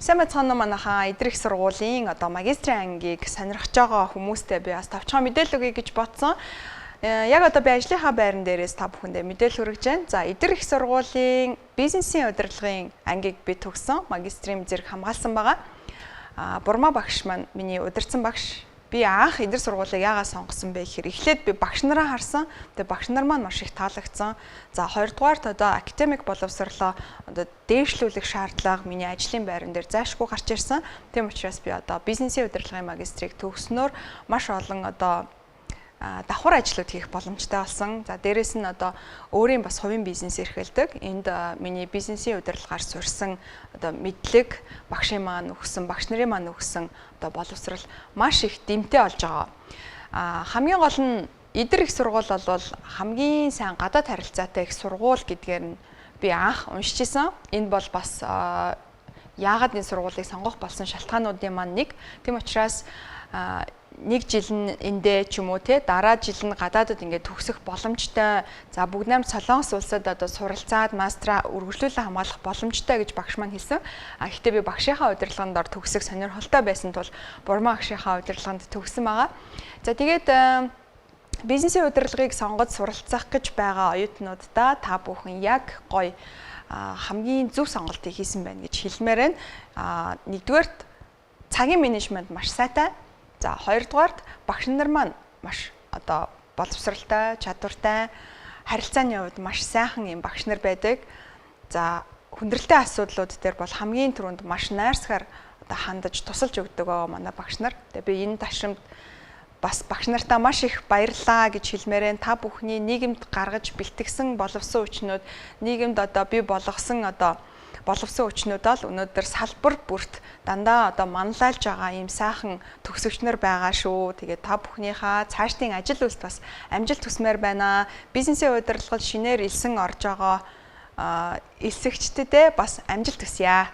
Сайн байцгаана манайхаа эдрэх сургуулийн магистрийн ангийг сонирхож байгаа хүмүүстэй би бас тавчгаа мэдээлэл өгье гэж бодсон. Яг би ажлынхаа байран дээрээс та бүхэндээ мэдээлэл хүргэж байна. За эдрэх сургуулийн бизнесийн удирдлагын ангийг би төгссөн. Магистрийн зэрэг хамгаалсан байгаа. Бурмаа багш маань миний удирдсан багш. Би анх эдгээр сургуулийг яагаад сонгосон бэ гэхээр эхлээд би багш нараа харсан. Тэгээ багш нар маань маш их таалагдсан. За хоёрдугаарт академик боловсролоо дээшлүүлэх шаардлага миний ажлын байран дээр зайлшгүй гарч ирсэн. Тийм учраас би бизнесийн удирдлагын магистрийг төгснөөр маш олон давхар ажлууд хийх боломжтой болсон. За дээрэс нь өөрийн бас хувийн бизнес эрхэлдэг. Энд миний бизнесийн удирдлагаар сурсан мэдлэг, багшийн маань өгсөн, багш нарын маань өгсөн боловсрол маш их дэмтэй болж байгаа. Хамгийн гол нь эдэр их сургууль бол хамгийн сайн гадаад харилцаатай их сургууль гэдгээр нь би анх уншиж исэн. Энэ бол бас яагаад энэ сургуулийг сонгох болсон шалтгаануудын маань нэг. Тийм учраас нэг жил нь эндээ ч юм уу дараа жил нь гадаадд ингээд төгсөх боломжтой. За бүгд найрамд Солонгос улсад суралцаад мастраа үргэлжлүүлэн хамгаалах боломжтой гэж багш маань хэлсэн. Гэхдээ би багшийнхаа удирдлаганд ор төгсөх сонирхолтой байсан тул Бурмаа багшийнхаа удирдлаганд төгсөн байгаа. За тэгээд бизнесийн удирдлагыг сонгож суралцах гэж байгаа оюутнуудаа та бүхэн яг гоё хамгийн зөв сонголтыг хийсэн байна гэж хэлмээр байна. Нэгдүгээрт цагийн менежмент маш сайтай. За хоёрдугаарт багш нар маань маш боловсралтай, чадвартай, харилцааны хувьд маш сайхан юм багш нар байдаг. За хүндрэлтэй асуудлууд дээр бол хамгийн түрүүнд маш найрсгаар хандаж тусалж өгдөг манай багш нар. Тэгээ би энэ ташрамд бас багш нартаа маш их баярлалаа гэж хэлмээр байна. Та бүхний нийгэмд гаргаж бэлтгэсэн боловсон хүчнүүд, нийгэмд бий болгосон боловсон хүчнүүд бол өнөөдөр салбар бүрт дандаа манлайлж байгаа ийм сайхан төгсөгчнөр байгаа шүү. Тэгээд та бүхнийхээ цаашдын ажил үйлс бас амжилт хүсмээр байна. Бизнесийн удирдлагад шинээр элсэн орж байгаа элсэгчдэд бас амжилт хүсье.